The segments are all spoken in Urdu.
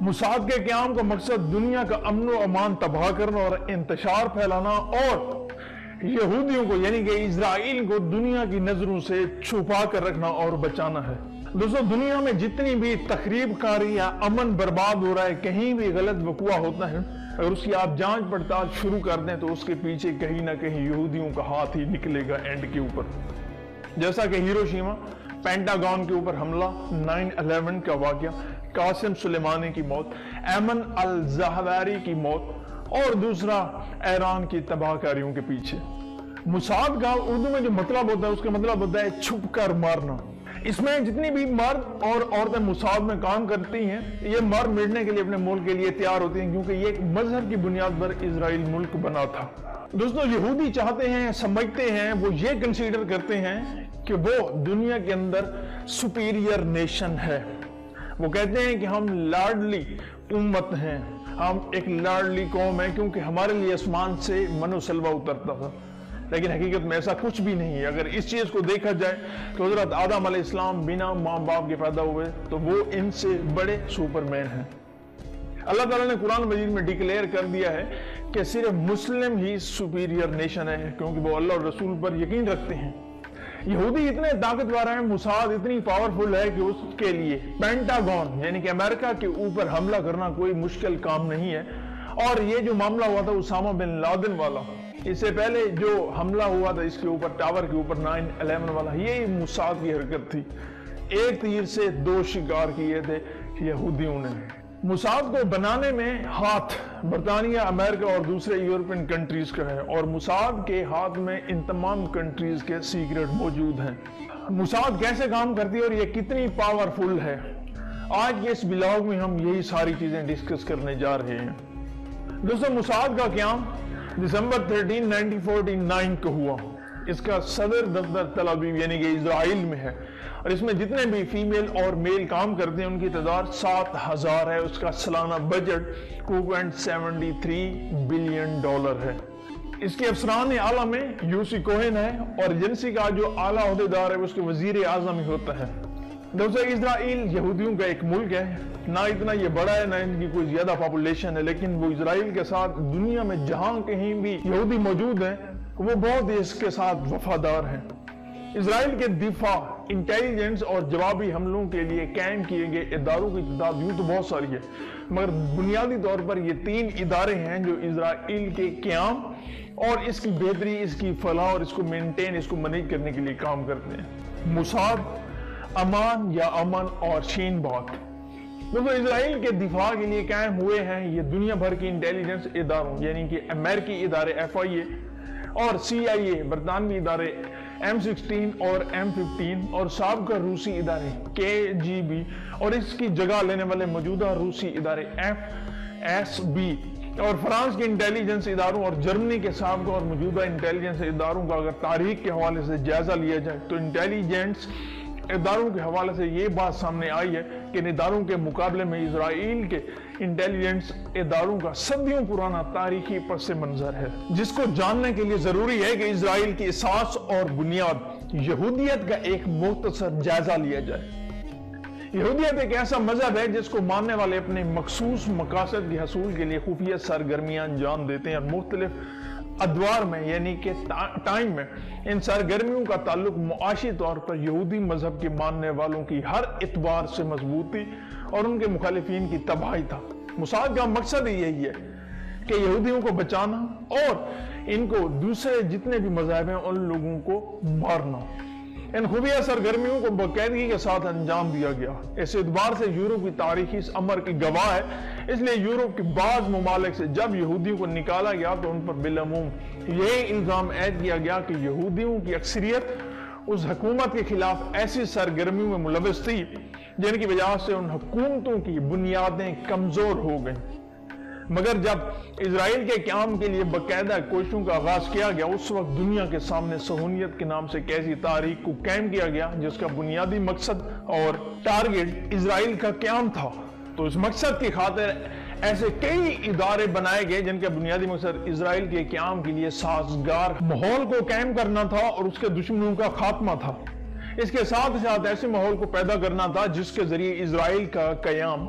موساد کے قیام کا مقصد دنیا کا امن و امان تباہ کرنا اور انتشار پھیلانا اور یہودیوں کو یعنی کہ اسرائیل کو دنیا کی نظروں سے چھپا کر رکھنا اور بچانا ہے۔ دوستو، دنیا میں جتنی بھی تخریب کاری یا امن برباد ہو رہا ہے، کہیں بھی غلط وقوع ہوتا ہے، اگر اس کی آپ جانچ پڑتال شروع کر دیں تو اس کے پیچھے کہیں نہ کہیں یہودیوں کا ہاتھ ہی نکلے گا اینڈ کے اوپر۔ جیسا کہ ہیروشیما پینٹاگون کے اوپر حملہ، 9/11 کا واقعہ، قاسم سلیمانی کی موت، ایمن الزہواری کی موت، اور دوسرا ایران کی تباہ کاریوں کے پیچھے۔ موساد کا اردو میں جو مطلب ہوتا ہے اس کا مطلب ہوتا ہے چھپ کر مارنا۔ اس میں جتنی بھی مرد اور عورتیں موساد میں کام کرتی ہیں، یہ مر مٹنے کے لیے اپنے ملک کے لیے تیار ہوتی ہیں، کیونکہ یہ ایک مذہب کی بنیاد پر اسرائیل ملک بنا تھا۔ دوستو، یہودی چاہتے ہیں، سمجھتے ہیں، وہ یہ کنسیڈر کرتے ہیں کہ وہ دنیا کے اندر سپیریئر نیشن ہے۔ وہ کہتے ہیں کہ ہم لاڈلی امت ہیں، ہم ایک لاڈلی قوم ہے، کیونکہ ہمارے لیے آسمان سے من و سلوہ اترتا تھا۔ لیکن حقیقت میں ایسا کچھ بھی نہیں ہے۔ اگر اس چیز کو دیکھا جائے تو حضرت آدم علیہ السلام بنا ماں باپ کے پیدا ہوئے تو وہ ان سے بڑے سپر مین ہیں۔ اللہ تعالیٰ نے قرآن مجید میں ڈکلیئر کر دیا ہے کہ صرف مسلم ہی سپیریئر نیشن ہے، کیونکہ وہ اللہ اور رسول پر یقین رکھتے ہیں۔ یہودی اتنے طاقتور ہیں، موساد اتنی پاورفل ہے کہ اس کے لیے پینٹاگون یعنی کہ امریکہ کے اوپر حملہ کرنا کوئی مشکل کام نہیں ہے۔ اور یہ جو معاملہ ہوا تھا اسامہ بن لادن والا، اس سے پہلے جو حملہ ہوا تھا اس کے اوپر ٹاور کے اوپر 9/11 والا، یہ موساد کی حرکت تھی۔ ایک تیر سے دو شکار کیے تھے یہودیوں نے۔ موساد کو بنانے میں ہاتھ برطانیہ، امریکہ اور دوسرے یورپین کنٹریز کا ہے، اور موساد کے ہاتھ میں ان تمام کنٹریز کے سیکرٹ موجود ہیں۔ موساد کیسے کام کرتی ہے اور یہ کتنی پاورفل ہے، آج کے اس بلاگ میں ہم یہی ساری چیزیں ڈسکس کرنے جا رہے ہیں۔ دوستو، موساد کا قیام دسمبر 13، 1949 کو ہوا۔ اس کا صدر دفتر تل ابیب یعنی کہ اسرائیل میں ہے، اور اس میں جتنے بھی فیمیل اور میل کام کرتے ہیں ان کی تعداد 7000 ہے۔ اس کا سالانہ بجٹ $2.73 بلین ہے۔ اس کے افسران اعلیٰ میں یوسی کوہن ہے، اور ایجنسی کا جو اعلیٰ عہدیدار ہے اس کے وزیر اعظم ہی ہوتا ہے۔ دوستو، اسرائیل یہودیوں کا ایک ملک ہے، نہ اتنا یہ بڑا ہے، نہ ان کی کوئی زیادہ پاپولیشن ہے، لیکن وہ اسرائیل کے ساتھ دنیا میں جہاں کہیں بھی یہودی موجود ہیں وہ بہت اس کے ساتھ وفادار ہیں۔ اسرائیل کے دفاع، انٹیلیجنس اور جوابی حملوں کے لیے قائم کیے گئے اداروں کی تعداد یوں تو بہت ساری ہے، مگر بنیادی طور پر یہ 3 ادارے ہیں جو اسرائیل کے قیام اور اس کی بہتری، اس کی فلاح اور اس کو مینٹین، اس کو مینیج کرنے کے لیے کام کرتے ہیں۔ موساد، امان یا امن اور شین بات، دوستو اسرائیل کے دفاع کے لیے قائم ہوئے ہیں یہ دنیا بھر کی انٹیلیجنس اداروں یعنی کہ امریکی ادارے FIA اور CIA، برطانوی ادارے M16 اور M15 اور سابقہ روسی ادارے KGB اور اس کی جگہ لینے والے موجودہ روسی ادارے FSB اور فرانس کے انٹیلیجنس اداروں اور جرمنی کے سابقہ اور موجودہ انٹیلیجنس اداروں کا اگر تاریخ کے حوالے سے جائزہ لیا جائے تو انٹیلیجنس اداروں کے حوالے سے یہ بات سامنے آئی ہے کہ ان اداروں کے مقابلے میں اسرائیل کے انٹیلیجنس اداروں کا صدیوں پرانا تاریخی پس منظر ہے، جس کو جاننے کے لیے ضروری ہے کہ اسرائیل کی اساس اور بنیاد یہودیت کا ایک مختصر جائزہ لیا جائے۔ یہودیت ایک ایسا مذہب ہے جس کو ماننے والے اپنے مخصوص مقاصد کے حصول کے لیے خفیہ سرگرمیاں انجام دیتے ہیں، اور مختلف ادوار میں یعنی کہ ٹائم میں ان سرگرمیوں کا تعلق معاشی طور پر یہودی مذہب کے ماننے والوں کی ہر اعتبار سے مضبوطی اور ان کے مخالفین کی تباہی تھا۔ موساد کا مقصد ہی یہی ہے کہ یہودیوں کو بچانا اور ان کو دوسرے جتنے بھی مذاہب ہیں ان لوگوں کو مارنا۔ ان خفیہ سرگرمیوں کو باقاعدگی کے ساتھ انجام دیا گیا۔ اس اعتبار سے یورپ کی تاریخ اس امر کی گواہ ہے، اس لیے یورپ کے بعض ممالک سے جب یہودیوں کو نکالا گیا تو ان پر بالعموم یہ الزام عائد کیا گیا کہ یہودیوں کی اکثریت اس حکومت کے خلاف ایسی سرگرمیوں میں ملوث تھی جن کی وجہ سے ان حکومتوں کی بنیادیں کمزور ہو گئیں۔ مگر جب اسرائیل کے قیام کے لیے باقاعدہ کوششوں کا آغاز کیا گیا اس وقت دنیا کے سامنے صہیونیت کے نام سے ایک ایسی تاریخ کو قائم کیا گیا جس کا بنیادی مقصد اور ٹارگٹ اسرائیل کا قیام تھا۔ تو اس مقصد کی خاطر ایسے کئی ادارے بنائے گئے جن کا بنیادی مقصد اسرائیل کے قیام کے لیے سازگار ماحول کو قائم کرنا تھا اور اس کے دشمنوں کا خاتمہ تھا۔ اس کے ساتھ ساتھ ایسے ماحول کو پیدا کرنا تھا جس کے ذریعے اسرائیل کا قیام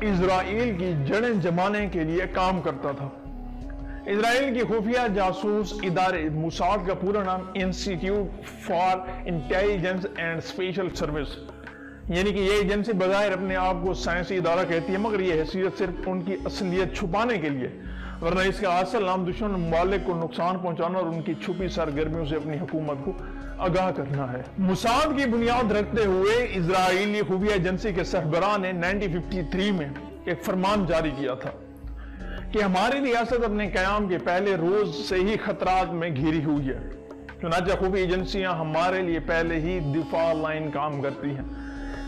اسرائیل کی جڑیں جمانے کے لیے کام کرتا تھا۔ اسرائیل کی خفیہ جاسوس ادارے موساد کا پورا نام institute for intelligence and special service, یعنی کہ یہ ایجنسی بظاہر اپنے آپ کو سائنسی ادارہ کہتی ہے، مگر یہ حیثیت صرف ان کی اصلیت چھپانے کے لیے، ورنہ اس کا اصل نام دشمن ممالک کو نقصان پہنچانا اور ان کی چھپی سرگرمیوں سے اپنی حکومت کو آگاہ کرنا ہے۔ موساد کی بنیاد رکھتے ہوئے اسرائیلی خفیہ ایجنسی کے سربراہ نے 1953 میں ایک فرمان جاری کیا تھا کہ ہماری ریاست اپنے قیام کے پہلے روز سے ہی خطرات میں گھری ہوئی ہے، چنانچہ خفیہ ایجنسیاں ہمارے لیے پہلے ہی دفاع لائن کام کرتی ہیں۔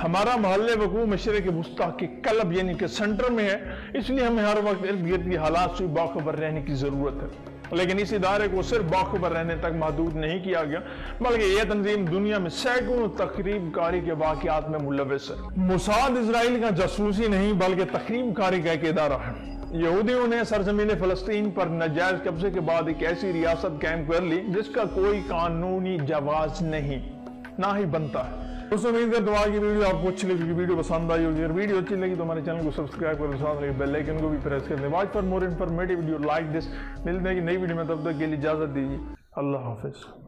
ہمارا محل وقوع مشرق وسطیٰ کے قلب یعنی کہ سنٹر میں ہے، اس لیے ہمیں ہر وقت ارد گرد کی حالات سے باخبر رہنے کی ضرورت ہے۔ لیکن اس ادارے کو صرف باخبر رہنے تک محدود نہیں کیا گیا، بلکہ یہ تنظیم دنیا میں سینکڑوں تخریب کاری کے واقعات میں ملوث ہے۔ موساد اسرائیل کا جاسوسی نہیں بلکہ تخریب کاری کا ایک ادارہ ہے۔ یہودیوں نے سرزمین فلسطین پر ناجائز قبضے کے بعد ایک ایسی ریاست قائم کر لی جس کا کوئی قانونی جواز نہیں، نہ ہی بنتا ہے۔ دوستوں امید کرتا ہوں کہ ویڈیو آپ کو اچھی لگی، ویڈیو پسند آئی ہوگی۔ اگر ویڈیو اچھی لگی تو ہمارے چینل کو سبسکرائب کریں، ساتھ لگے بیل آئیکن کو بھی پریس کر دیں۔ Watch for more informative video like this. ملتے ہیں کہ نئی ویڈیو میں، تب تک کے لیے اجازت دیجیے، اللہ حافظ۔